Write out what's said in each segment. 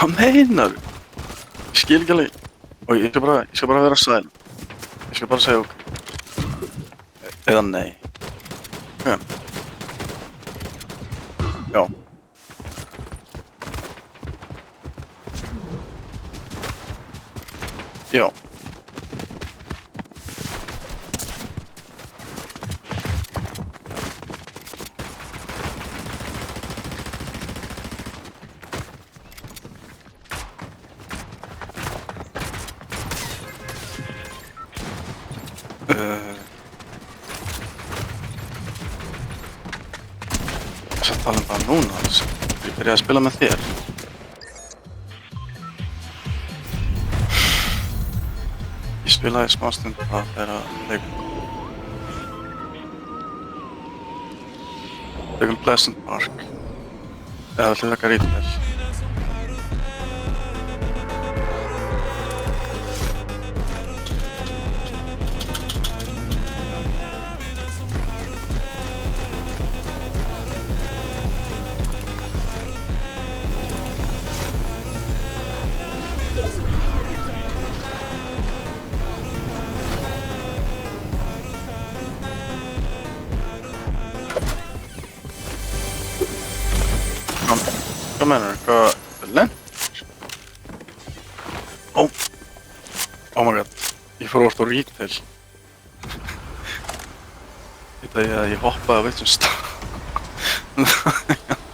Hvað meinar? Ég skil ekki alveg. Og ég skal bara vera sæl. Ég skal bara segja ok. Eða nei. Ok. Já. Já. Ég skal tala bara núna alls. Ég byrjaði að spila með þér. Ég spilaði smá stund að þeirra leikum Pleasant Park. Eða ætli taka Retail. Hvað meinar? Hvað? Lent? Oh my god. Ég fór orðið á Retail. Þetta ég hoppaði á veitum stað. Ég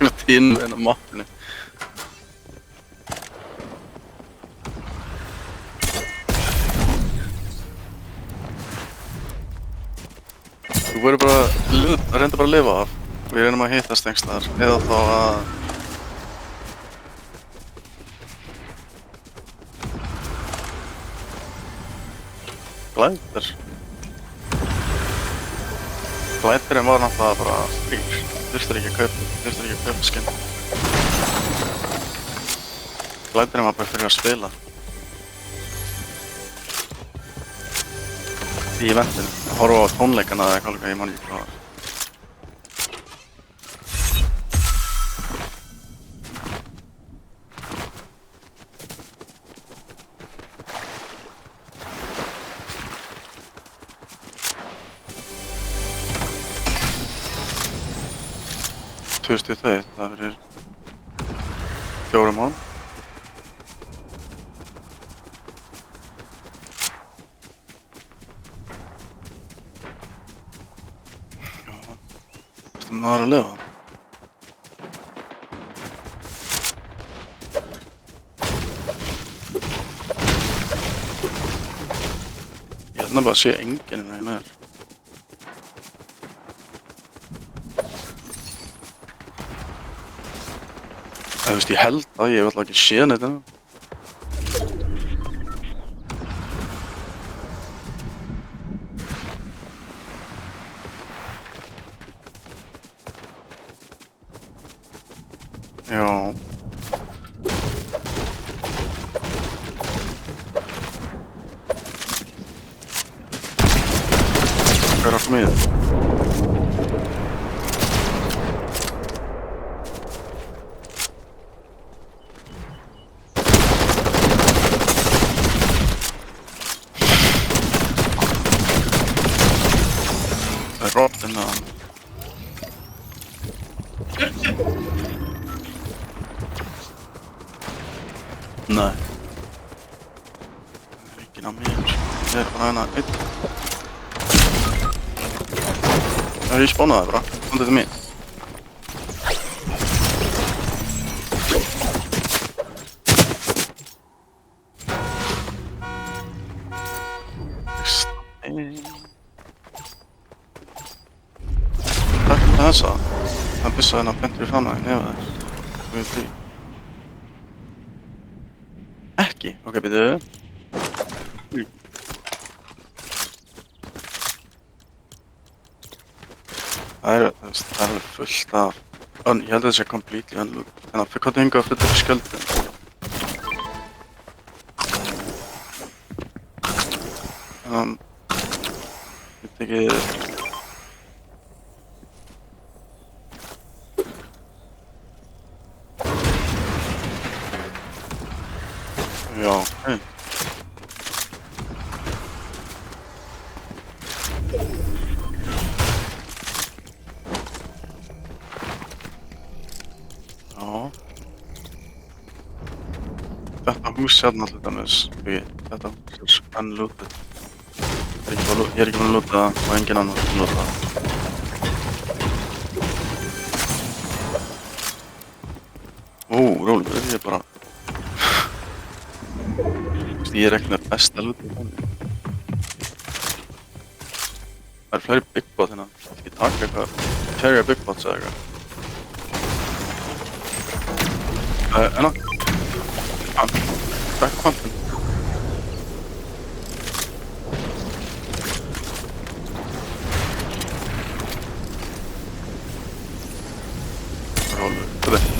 var tíðin með hennar mappinu. Þú verður bara að reynda bara að lifa af. Og ég reynum að hittast einhvers staðar. Eða þá að Glæpirinn var náttúrulega bara frýr. Þurftir ekki að kaupa skinn. Glæpirinn var bara fyrir að spila. Í eventinu. Horfa á tónleikana eða eitthvað líka, ég man ekki hvað var. Það fyrir 4 mánuð. Já, þetta maður að lifa. Ég held bara að sé enginn en það er. Þú veist, ég held að ég hef alltaf ekki séð neitt ennþá. Já. Hvað er alltaf með þið? Róttina. Nei. Það er enginn á mér. Ég er bara hérna einn. Það ég spánaði bara. Komdu til mín. Þessa. Það pissaði hennar beint fyrir framan þig nefið þér. Við því. Ekki? Ok, byrjuðu. Það er alveg fullt af... Ég held að það sé completely unlocked. En það fyrir hvað hingað að flytta fyrir skjöldin. Ég veit ekki... Já, hei. Já. Þetta hús hérna til dæmis, þetta hús enn lútið. Ég er ekki búinn að lúta það og enginn annar búinn að lúta það. Rólegur, ég er bara... Ég er ekki með besta lútið þannig. Það fleiri big bot hérna, ekki taka eitthvað, carry big bots eða eitthvað. Enna. Back pumping. Rólegur, þetta.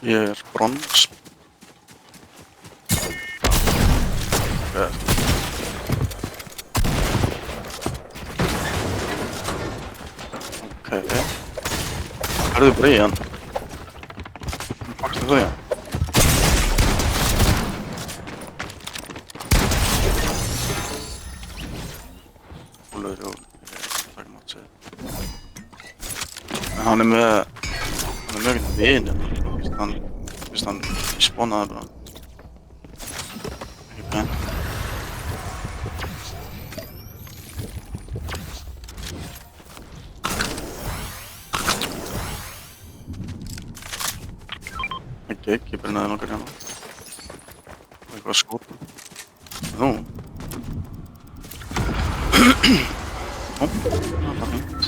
Ég er brons. Ok. Hörðu bara í hann. Fannstu það, já? Rólegur, takk mátt segja. En hann er með einhvern veginn. Fyrst hann spawnaði bara. Ekki pen. Ekki brennaði nokkar hérna. Eitthvað skotum. Nú. Það er bara fínt.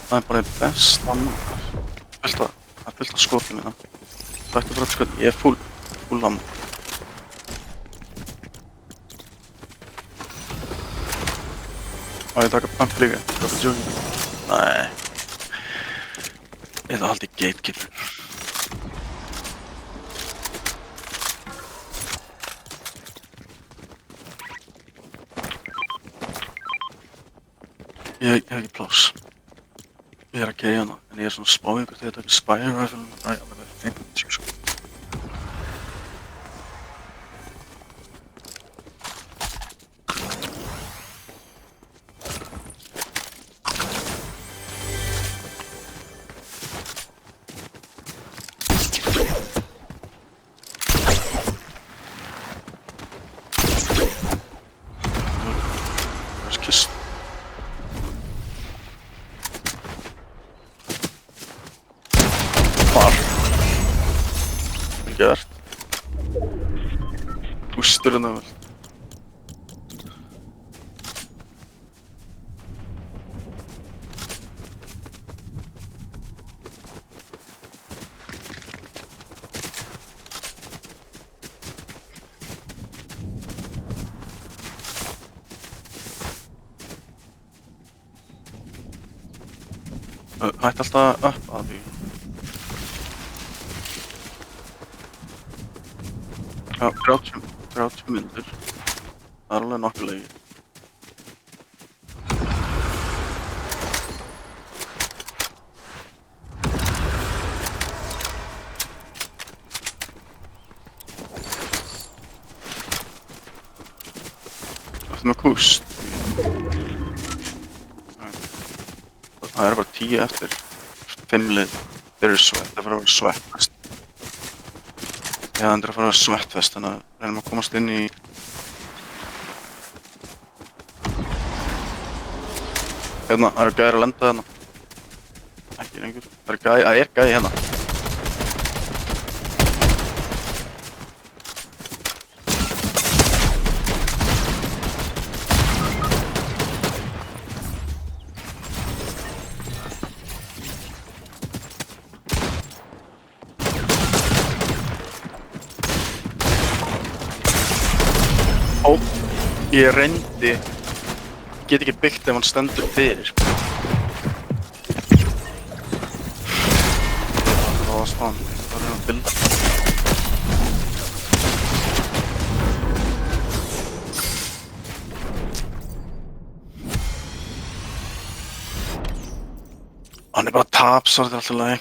Það er bara best annað. Það er fullt af skotum hérna. Það ætti bara að skota. Ég er full ammo. Á ég taka pump líka. Nei. Ég ætla haldið gatekeeper. Ég hef ekki pláss. Ég er að geyja hana, en ég er svona spá ykkur þegar ég taka spire rifle og það er alveg 50 sko. Það er kist. Gert. Pústur hérna vel. Hætti alltaf upp að því. Já, 30 mínútur. Það er alveg nokkuð lengi. Ertu með kúst? Það er bara 10 eftir. 5 lið. Þeir eru svett. Það fyrir að vera svettfest. Já, það er að fara að vera svettfest, þannig að reynum að komast inn í... Hérna, það eru gæðir að lenda hérna. Ekki lengur. Það er gæði hérna. Ég reyndi, get ekki byggt ef hann stendur fyrir. Það var spann, það er að bilda. Taps var þetta alltaf lagi.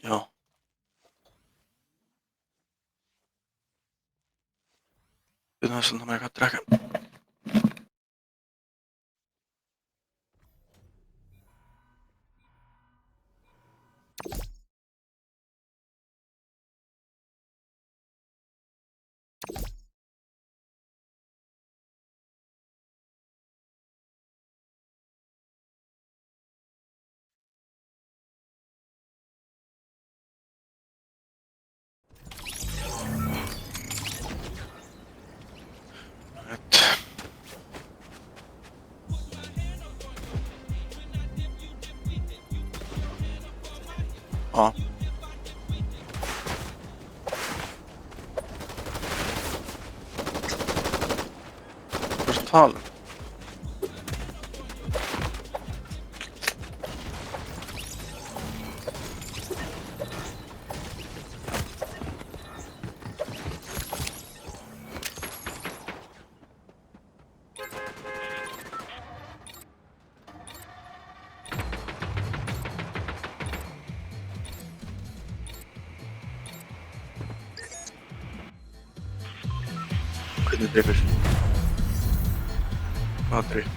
Já. Við þess að það með eitthvað að drekka. Right. Já. Hvað er að tala um? Hvernig drifur? Hvaða drif?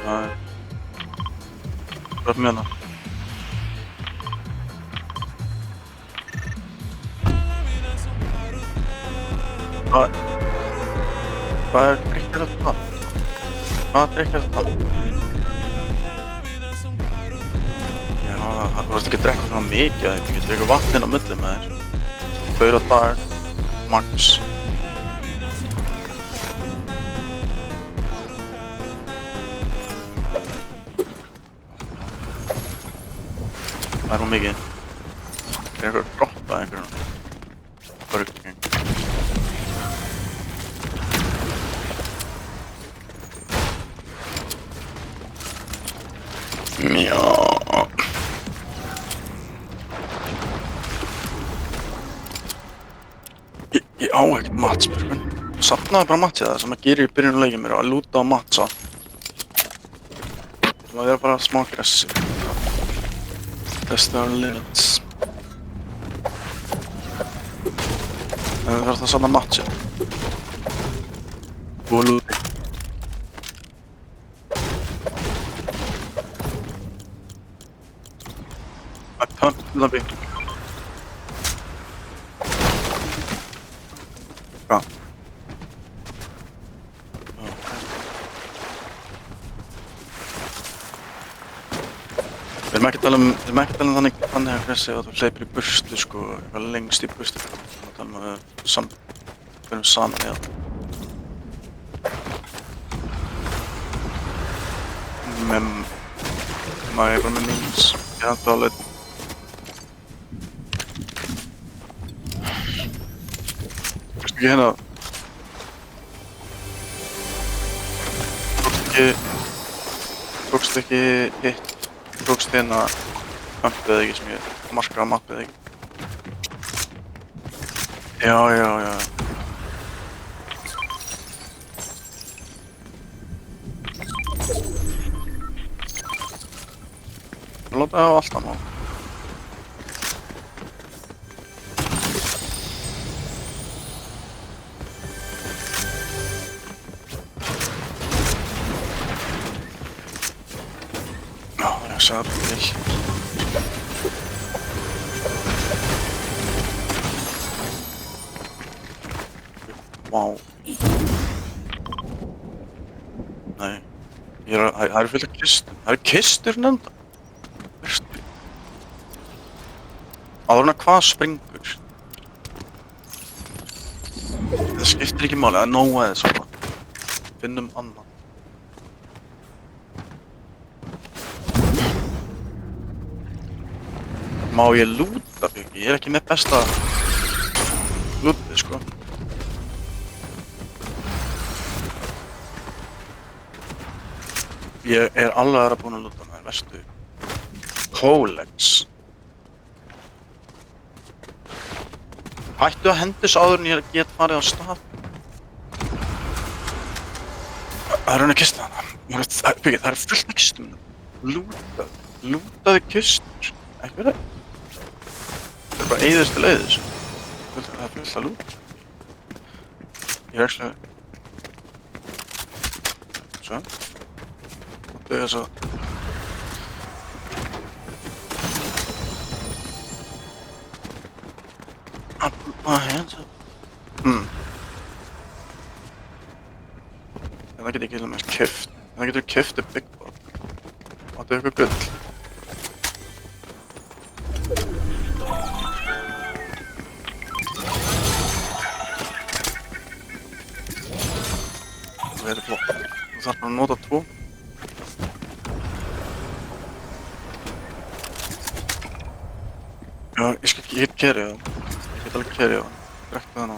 Nei. Hvað meina? Hvað er drikk að tala? Hvaða drikk að tala? Já, þú veist ekki að drekka svona mikið, þú getur ekki vatn inn á milli með þér. 2 á dag, max. Það er nú mikið. Það er eitthvað gott að einhverjum. Burger. Já. Ég á ekkert matspurgun. Safnaði bara matið það sem maður gerir í byrjun leikið mér að lúta á matsa. Það er bara smá aggressiv. Testa our limits. En það þarf það safna matið. Og lúti. I pumped the big. Já. Við erum ekki að tala um þannig aggressiv að þú hleypir í burstu sko, eitthvað lengst í burstu. Við erum að tala um við erum saman í það. Maður er bara með memes. Ég er alveg. Veistu ekki hérna? Tókst ekki hitt. Tókst hérna pumpið ekki sem ég markaði mappið ekki. Já. Það láta það á allt annað. Já, ég sagði bara til. Vá. Nei. Það eru fullt af kistum. Það eru kistur nefnda. Áður en að hvað springur. Það skiptir ekki máli, það er nóg að þessu svona. Finnum annan. Má ég lúta Björki? Ég er ekki með besta lútið, sko. Ég er alveg aðra búinn að lúta með vestu. Colex. Hættu að hendis áður en ég get farið á stað. Það er henni kistið hana. Björki, það er fullt af kistum. Lútaði kistur. Ekki verið. Það er bara eyðist til eyðis. Það er fullt að lúta. Ég er ekki svo. Það er svo. I put my hands up. Það get ég ekki til dæmis keypt. Það getur keypt Big Bot. Og þetta er eitthvað gull. Það er flott. Þú þarf bara að nota 2. Já, ég get kerið það. Ég get alveg kerið það. Drekkt með hana.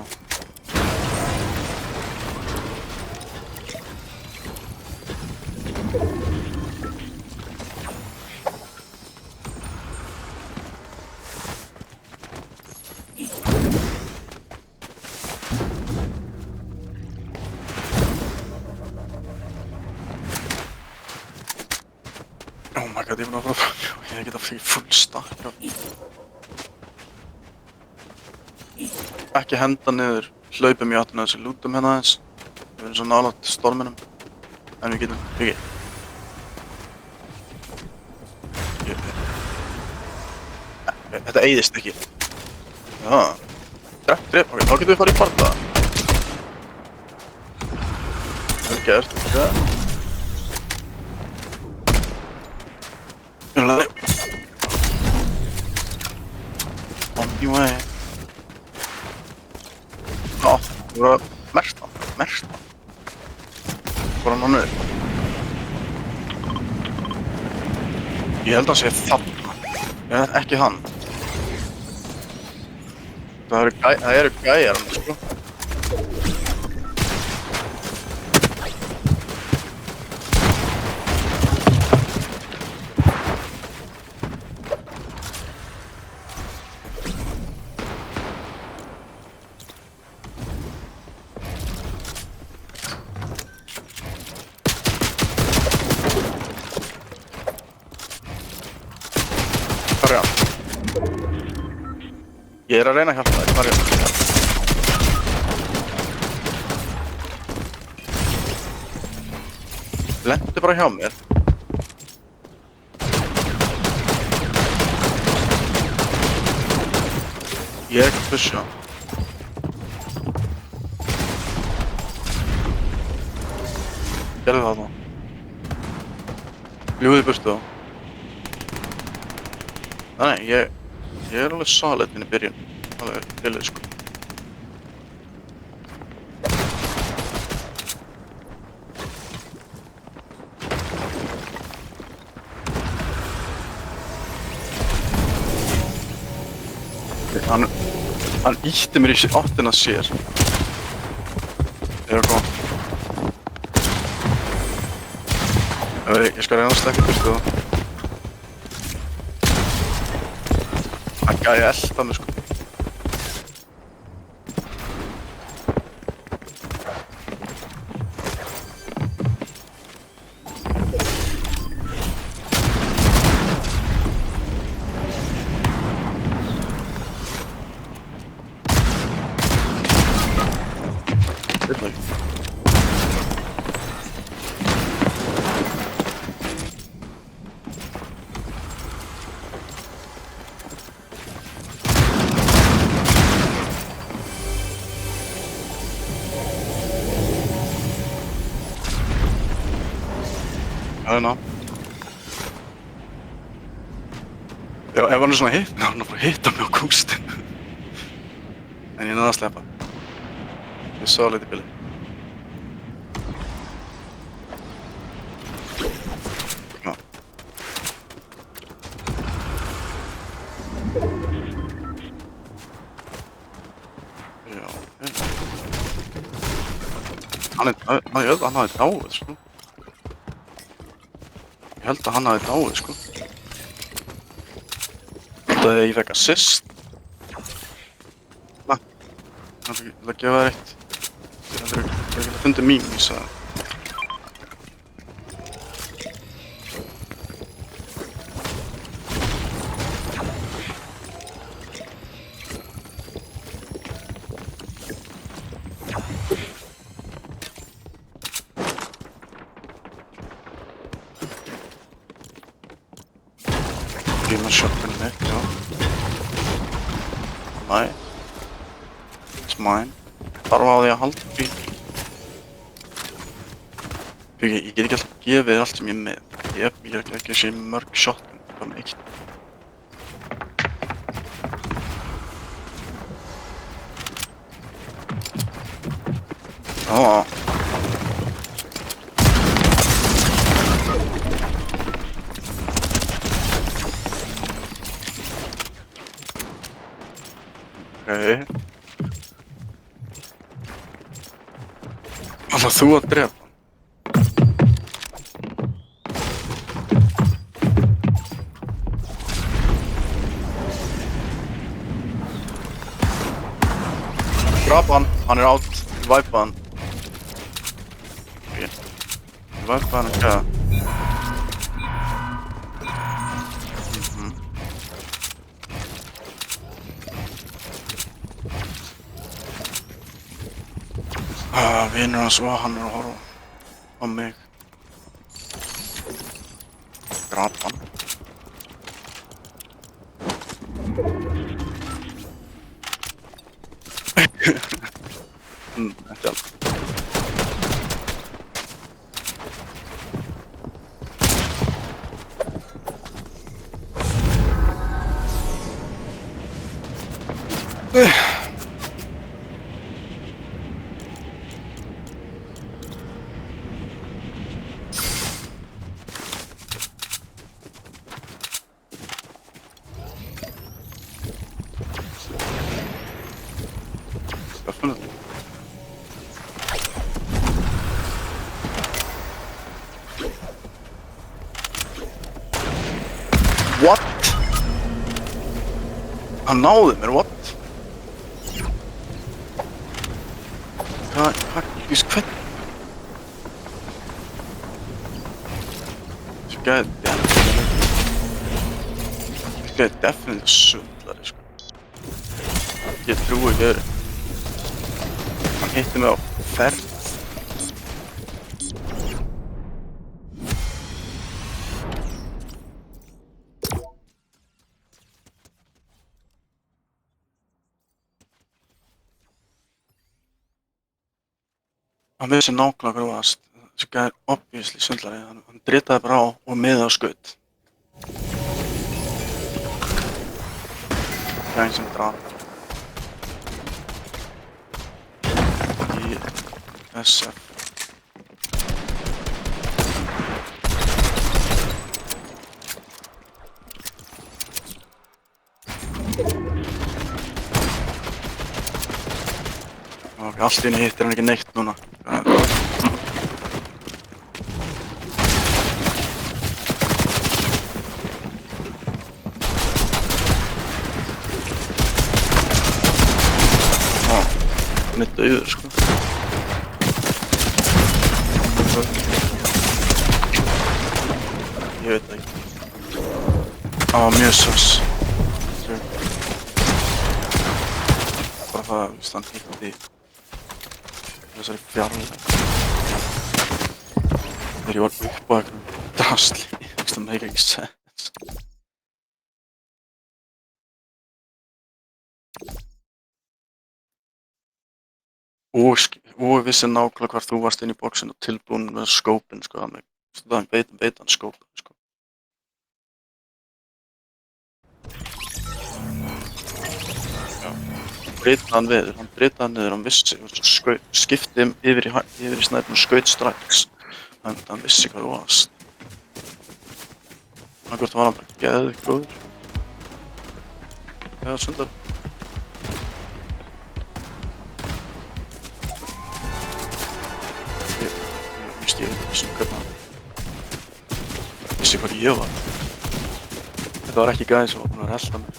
Oh my god, ég er búinn að fara fram. Ég get að fara full stack af. Ekki henda niður. Hlaupum í áttina þessi lútum hérna aðeins. Við erum svo nálægt storminum. En við getum, ekki. Þetta eyðist ekki. Já. Drep, ok, þá getum við farið í bardaða. Vel gert, ok. On the way. Já, þú voru að merta hann. Fór hann á niður. Ég held að hann sé þarna. Ég held ekki hann. Það eru gæjar hann, sko. Hvar er hann? Ég er að reyna að hjálpa þér, hvar er hann? Lentu bara hjá mér. Ég er ekki að pusha. Gerðu það þá. Ljúðu í burtu þá. Nei, ég er alveg solid inn í byrjun. Alveg bilið, sko. Hann ýtti mér í áttina sér. Ég er að koma. Ég skal reyna að stekka burtu þá. Hann gæði elda mig, sko. Þetta ekki. I don't know. Ef hann er svona hitt, hann er bara að hitta mig á kústinn. En ég náði að sleppa. Ég sá lítið bilið. Já. Já, hann hafði dáið, sko. Ég held að hann hafði dáið, sko. Þetta ég fekk assist. Na, það er að gefa þér eitt. Ég hef fundið mím, ég sagði. Ég með shotgun mitt, já. Næ. It's mine. Þarf á því að halda bíl. Ég get ekki alltaf gefið þér allt sem ég er með. Ég er ekki að sé mörg shotgun, bara með eitt. Já. Okay. Ætlar þú að drepa hann? Drapa hann, hann er átt, væpa hann. Okay. Væpa hann ekki að... Vinur hans og hann er að horfa á mig. Drap hann. Ekki alveg. Definitely. What? Hann náði mér, what? Hvað, hvernig? Þessi gæði definitely sullari, sko. Ég trúi ekki öðru. Hann hitti mig á ferð. Hann vissi nákvæmlega hvað það varst. Þessi gæði obviously svindlari. Hann dritaði bara á og miðið á skaut. Gæðin sem draf. Í SF. Ok, allt í henni hittir hann ekki neitt núna. Hann er dauður, sko. Ég veit það ekki. Hann var mjög sös. Bara það að hann hitti þessari fjarlæg. Þegar ég var upp á einhverjum drasli, það meika ekki sens. Og vissi nákvæmlega hvar þú varst inn í boxinu og tilbúin með skópinn, sko, það veit hann skópinn, sko. Já. Hann breytaði hann niður, hann vissi, skipti yfir í snæpinu og skaut strax. Hann vissi hvað þú varst. Annað hvort var hann bara geðveikt góður. eða sundar. Ég veit ekki sem hvernig hann vissi hvað ég var. Þetta var ekki gæði sem var búinn að relta mig.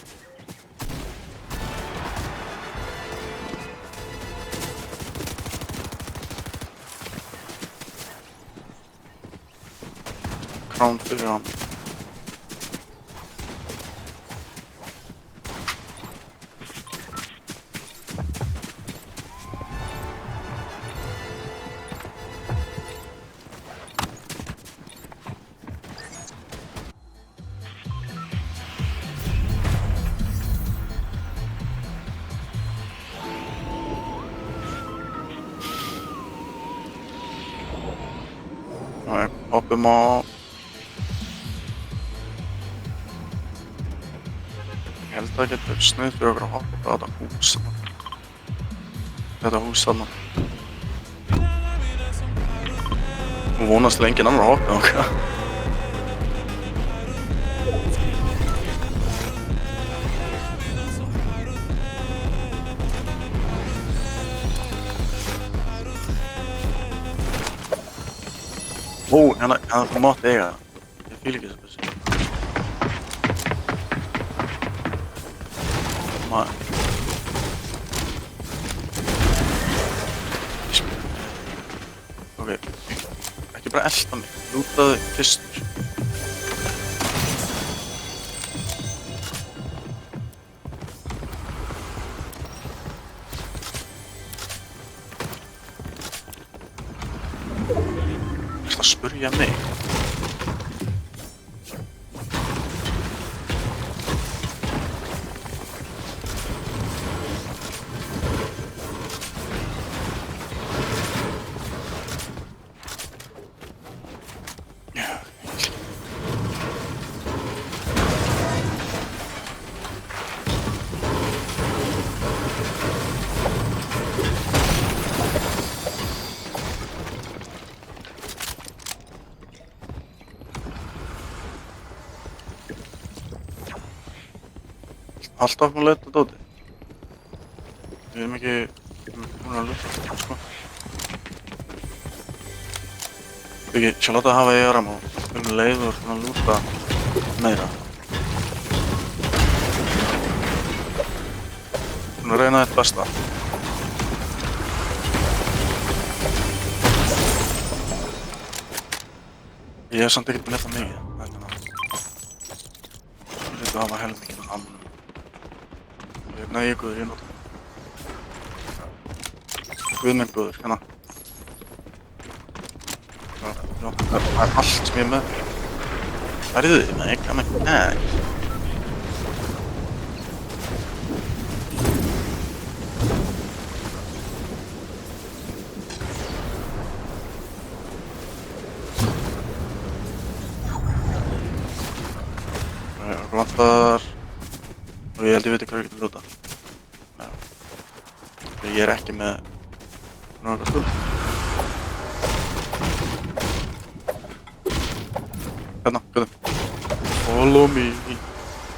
Krán fyrir hann. Hoppum á. Ég held að það getur snuð fyrir okkur að hoppa á þetta hús þarna. Þetta hús þarna. Og vonast til enginn annar hoppi á okkur. Ó, þú mátt eiga það. Ég fíl ekki þessu bussi. Ok, ekki bara elta mig. Lútaðu fyrstur. Það spurja mig. Alltaf búin að leita dóti. Við erum ekki búin að luta, sko. Byggi, sjá láta hafa ég áram og leið og svona lúta meira. Svona reyna þitt besta. Ég hef samt ekkert með það mikið. Ég hluti að hafa helmikið með ammunum. Nei, ég er góður, ég nota. Guð minn góður, hérna. Það er allt sem ég er með. Hvað er þið með? Ég kann ekki ekki. Okkur vantar. Og ég held ég veit ekki hvað ég getur lúta. Ég er ekki með náttúrulega skuld. Hérna, guðum. Follow me. Ég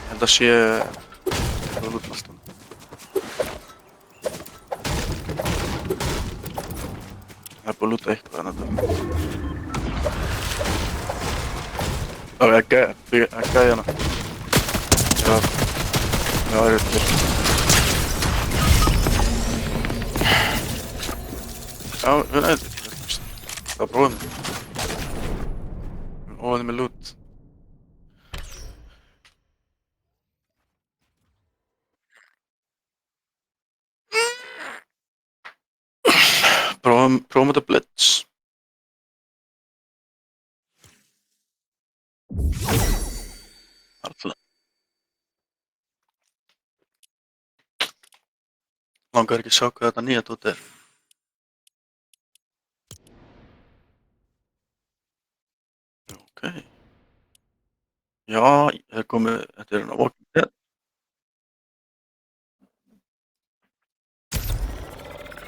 held að sé að lúta allt. Það er búið að lúta eitthvað en þetta. Það er gæði hana. Já, það er til. Já, við erum eitthvað. Það var bróðum. Óðið með lút. Prófum þetta blitz. Alltaf. Langar ekki að sjá hvað þetta nýja dót er. Ok. Já, það er komið, þetta er hérna Walking Dead.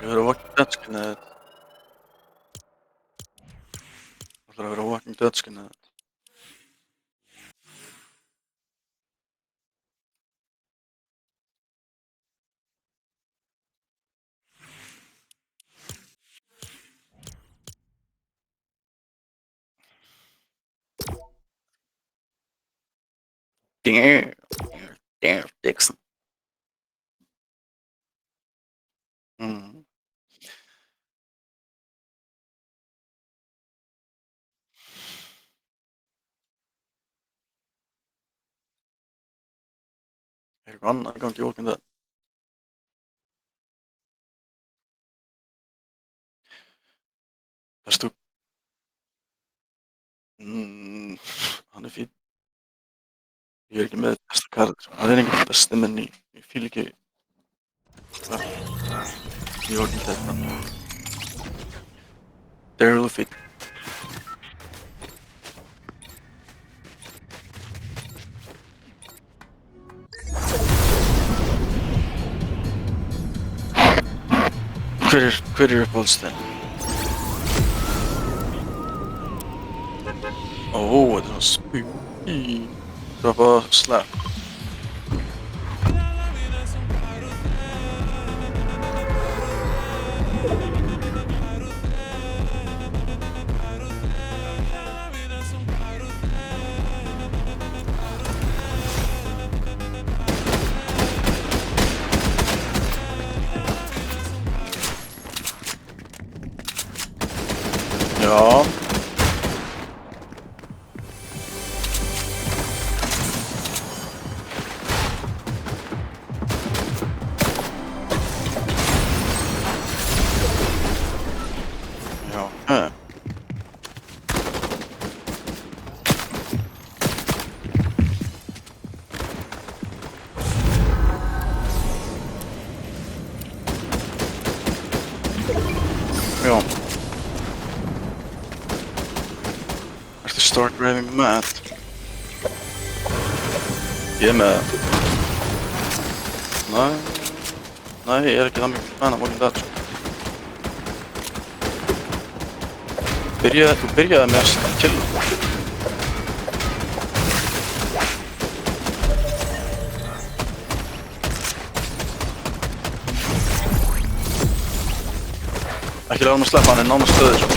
Ég verið Walking Dead skinnið þetta. Það ætlar að vera Walking Dead skinnið þetta. Damn, damn, Dixon. Mm. Er eitthvað annað í gangi Walking Dead? Veistu, hann er fínn. Ég er ekki með besta karakter. Hann er enginn besti menn ég fíl ekki það í Walking Dead. Daryl er fínn. Hver er uppáhaldsþinn? Ó, þetta er svona spooky. Droppa slap. Já. Já. Já. Ertu start driving mad? Ég er með það. Nei, ég er ekki það mikið fan af Walking Dead, sko. Þú byrjaði með að killa. Ekki láta hann að sleppa, hann er nánast döður, sko.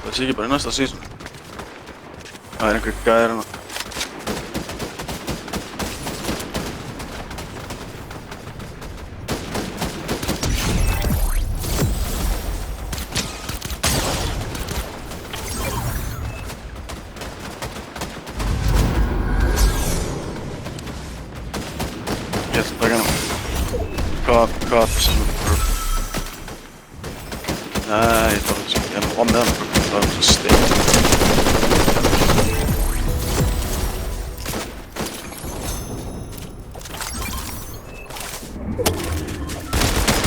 Það sé ekki bara í næsta season. Það er einhver gæðir hérna. Ég ætla að taka hana. Hvað sem Nei, ég bara ég er með hana. Það er svo steik.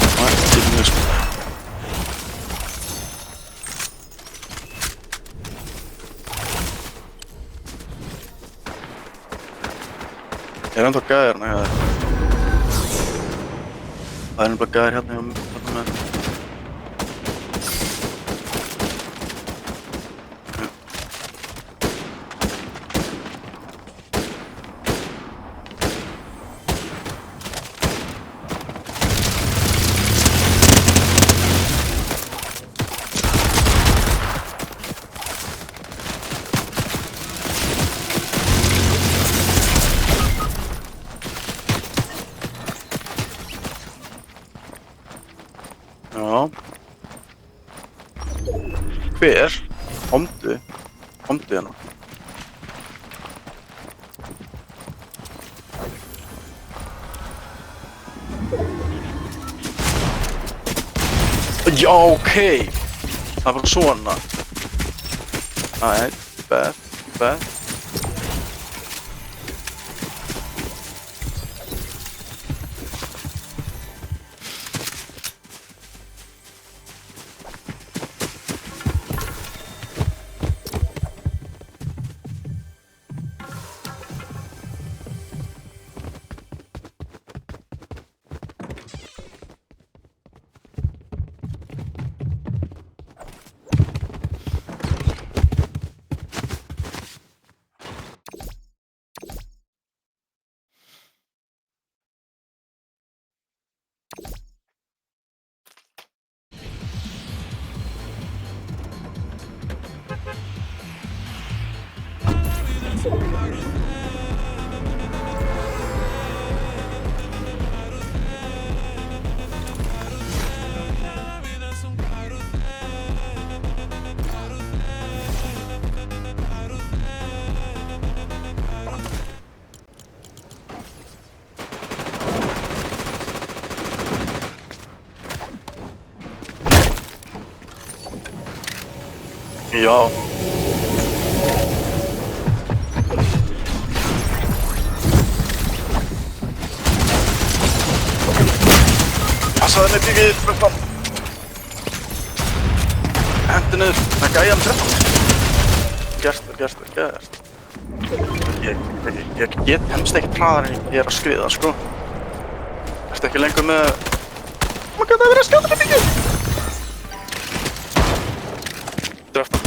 Það er til mjög sko. Ég er ennþá gæðir hérna hjá þér. Það er nefnilega gæðir hérna með. Já. Hver? Komdu hérna. Já, ok. Það var svona. Nei, bad. Já. Passaði með bíkið, Bröndman. Hendi niður, það er gæjan 13. Gerst. Ég get hemst ekkert hraðar en ég að skriða, sko. Ertu ekki lengur með... Oh my god, það er verið að skjóta með bíkið! Drefta.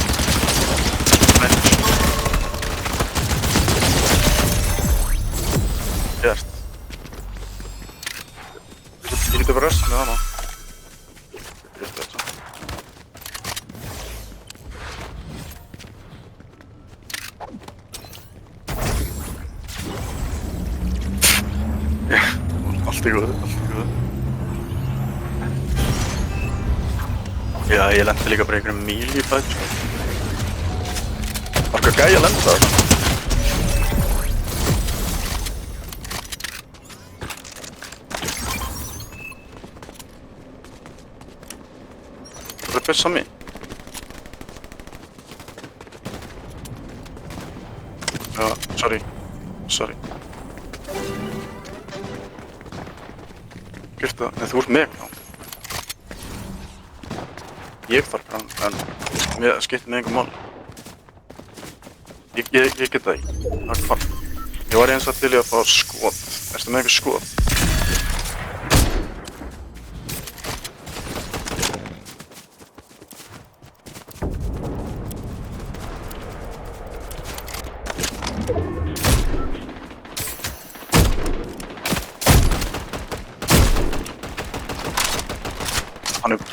Gerst. Ég geti bara röst með hana. Allt í góðu. Já, ég lendi líka bara einhverjum míl í fætt, sko. Var eitthvað gæja að lenda það? Það er bessa mín. Já, sorry. Gyrta, en þú ert með þá. Ég þarf hann, en mér skiptir með einhver mál. Ég get það ekki. Það er fann. Ég var eins að til í að fá skot. Erstu með einhver skot?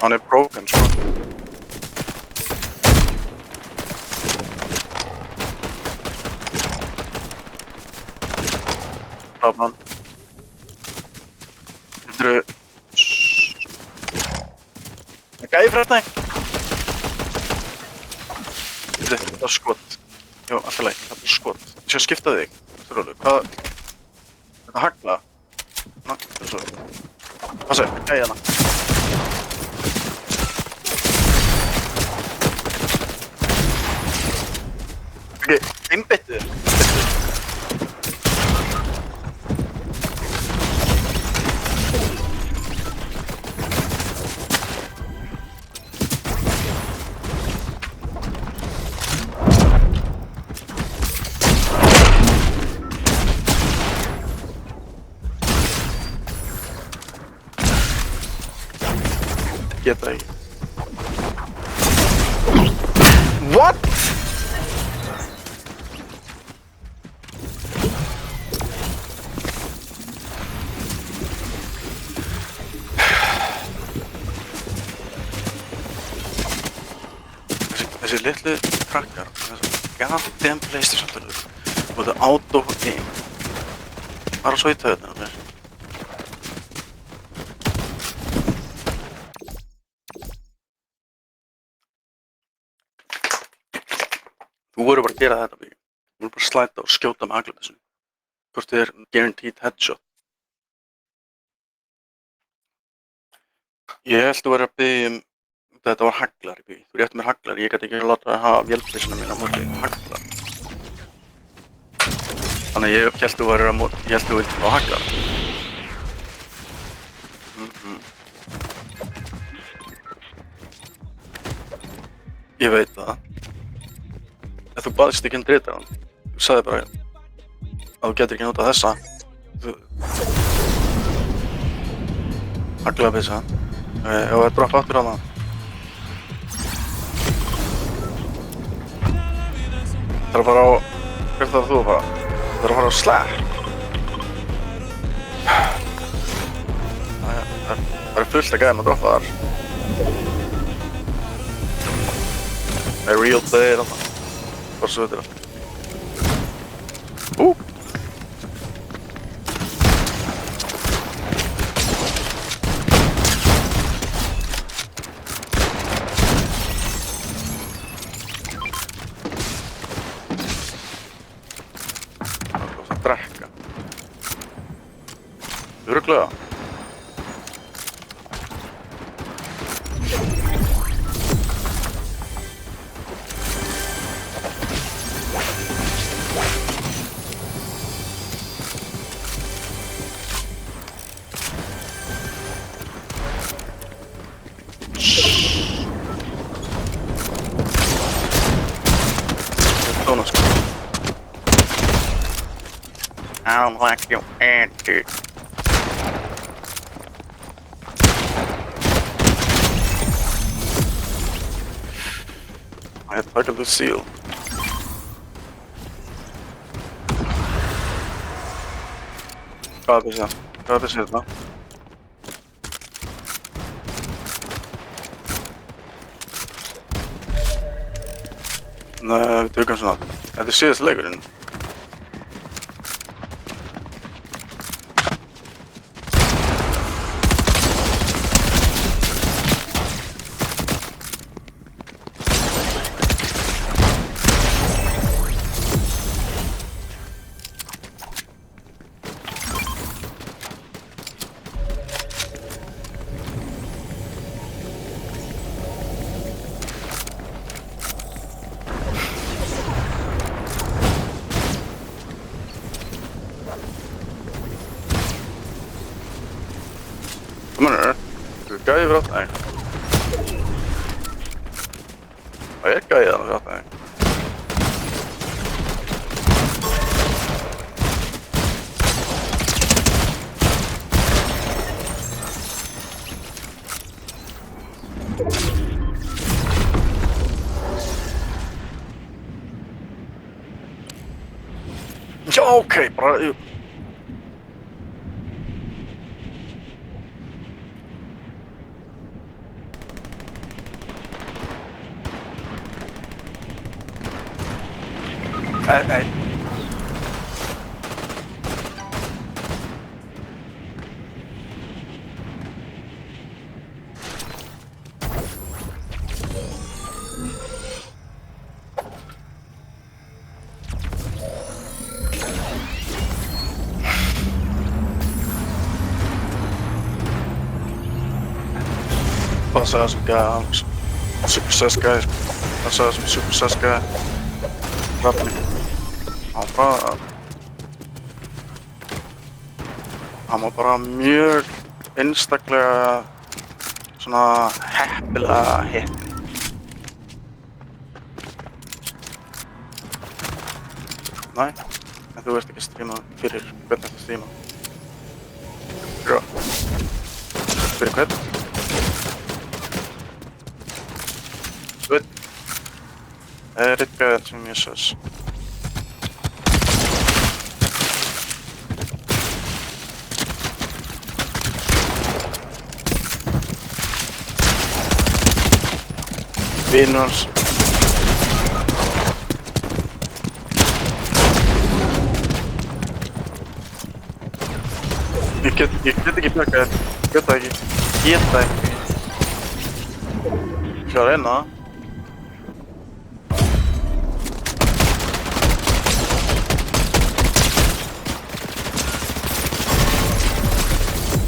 Hann er broken, sko. Hann. Geturðu... Það er gæði fyrir þetta. Það er skot. Já, alltaf leið, það er skot. Ég skal skipta þig. Hvað... Þetta hagla. Ná, það er svo. Passi, gæði hana. Ok, einbyttið þér. Geta ekki. What? Þessi litlu krakkar, goddamn PlayStation-tölur, og það auto-aim. Bara svo í töðuna mér. Þú voru bara að gera þetta, Bík. Þú voru bara að slæta og skjóta með haglabyssunni. Hvort þið er guaranteed headshot. Ég held þú verið að biðja þetta var haglar í Bík. Þú rétti mér haglar, ég gæti ekki að láta að hafa vélbyssuna mín á móti haglar. Þannig að ég held þú verið að móti, ég held þú vildi á haglar. Ég veit það. Ef þú baðist ekki drita hann, þú sagði bara að þú getur ekki notað þessa. Haglabissa. Ef það er droppa aftur á það. Það er að fara á... Hvert þarf þú að fara? Það er að fara á Slack. Það er fullt að gæðum að droppa þar. Það er real player alltaf. Bara svo þetta er allt. Ú! Það er að drekka. Örugglega. Svona sko. I don't like your attitude. I had to Lucille. Hvað er það? Hvað er það? Nei, við tökum svona. Þetta er síðast leikurinn. Come on, þú er gæði fyrir átt þig. Það er gæði fyrir átt þig. Já, ok, bara... Nei. Passa það sem gæði Super Sus gæði. Passa það sem Super Sus gæði. Rafni. Hann var bara mjög einstaklega svona heppilega heppinn. Nei, en þú ert ekki að stríma fyrir hvern þetta stríma. Já. Fyrir hvern? Þú veit, það er eitt gæðin sem ég sess. Vinur hans. Ég get ekki bjargað þér. Get það ekki. Get það ekki. Ég skal reyna það.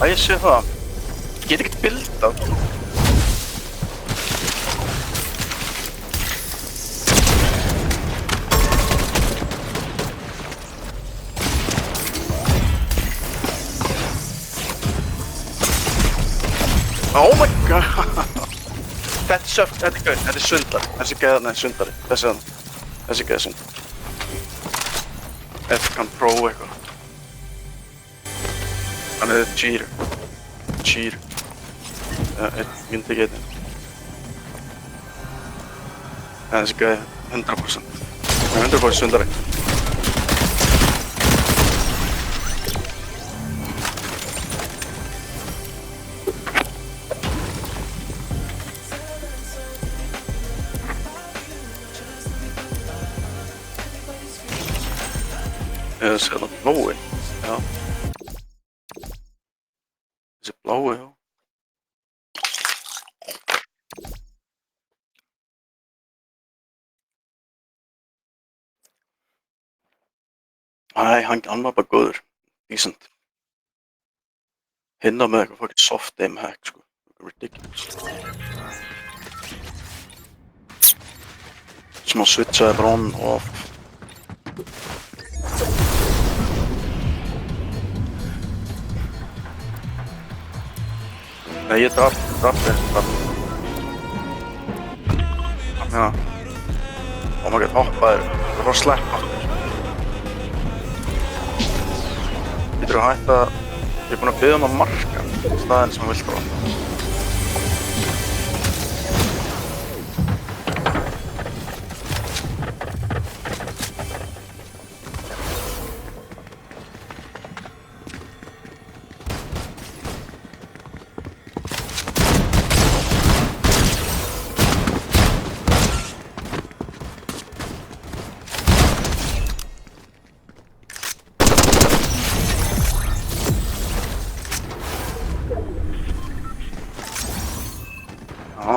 Æ, ég sé það. Ég get ekkert bildað. Oh my god! Þetta er svindlari. Þessi gæðan er svindlari. Þessi gæð er svindlari. F-Kan Pro eitthvað. Hann er cheater. Cheater. Ég myndi ekki eitthvað. Þessi gæð 100%. 100% svindlari. Eða þessi hérna blói. Já. Þessi blái, já. Æ, hann var bara góður. Decent. Hinna með eitthvað fucking soft aim hack, sko. Ridiculous. Sem hann switchaði bara on og off. Nei, ég draf þér. Já. Og maður getur hoppaðir. Það er bara slepp aftur. Getur þú hægt að... Ég er búinn að biðja að marka staðinn sem þú vilt á. Já.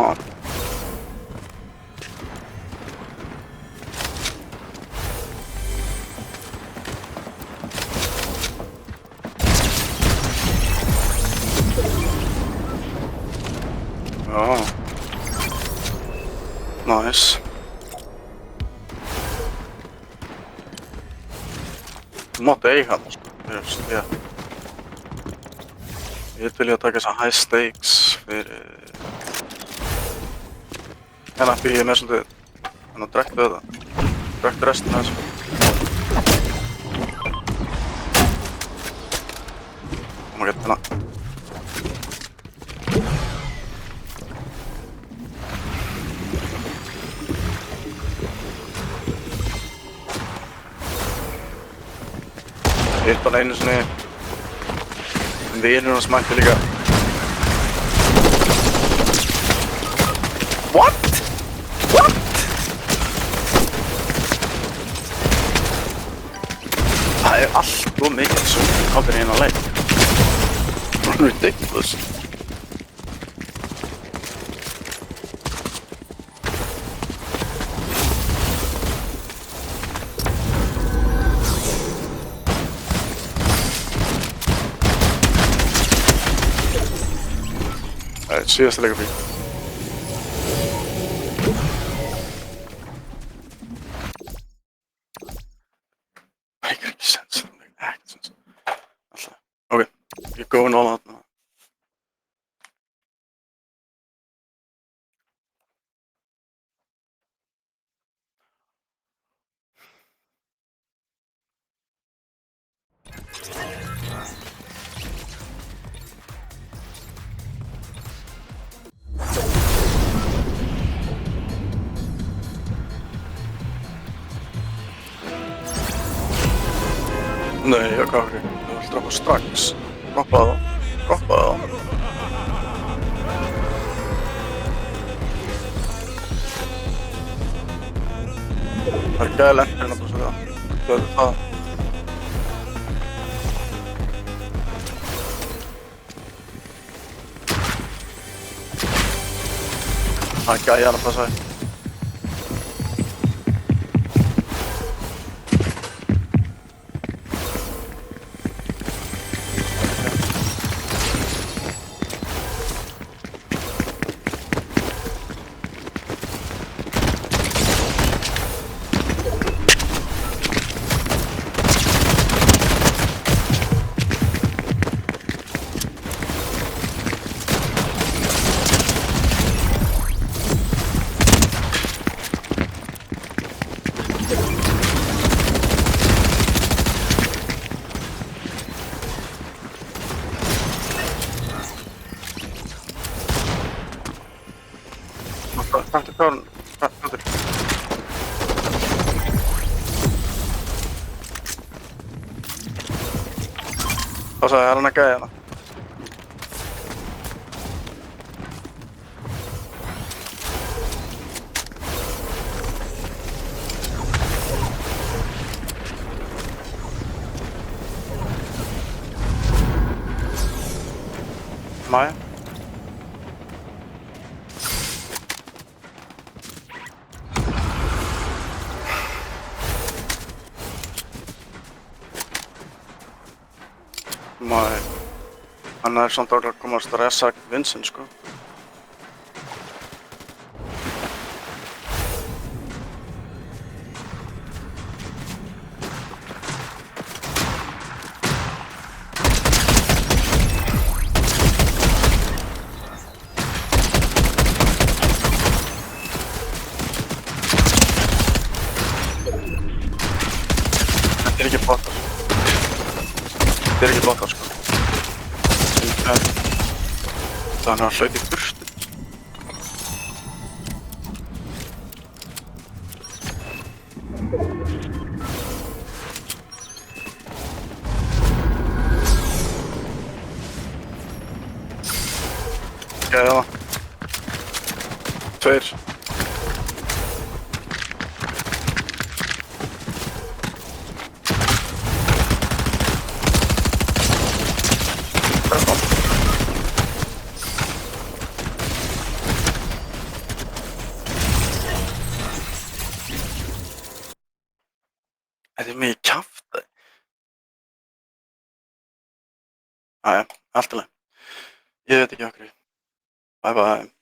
Já. Nice. Þú mátti eiga hann, sko. Ég vil að taka þessa high stakes fyrir... Hérna fyrir ég með svolítið... Þannig að drektu þetta. Drektu restina þessu. Oh my god, hérna. Hitt hann einu sinni. En vinur hans mætti líka. What? What? Það er allt og mikið svo áttir hérna leik. Ridiculous. Það er síðasta leika fyrir. Make any sense. Make sense. Alltaf. Okay, you're going all out now. Nei, ég hvað fyrir? Þú vilt droppa strax. Droppa það. Droppa það. Það er gæði lengur en að þú segja það. Þú hefur það. Það er gæði hann að passa þig. Takk kláran. Takk. Passaði, það er hann að gæja hana. Maja. Maja. Hann er samt orðið að koma að stressa Vincent, sko. Þetta er ekki bottar. Þetta er ekki bottar, sko. Þannig að hlaupa í burtu. Jæja. Tveir. Þetta er mikið kjaftaði. Jæja, allt í lagi. Ég veit ekki okkur. Bye bye.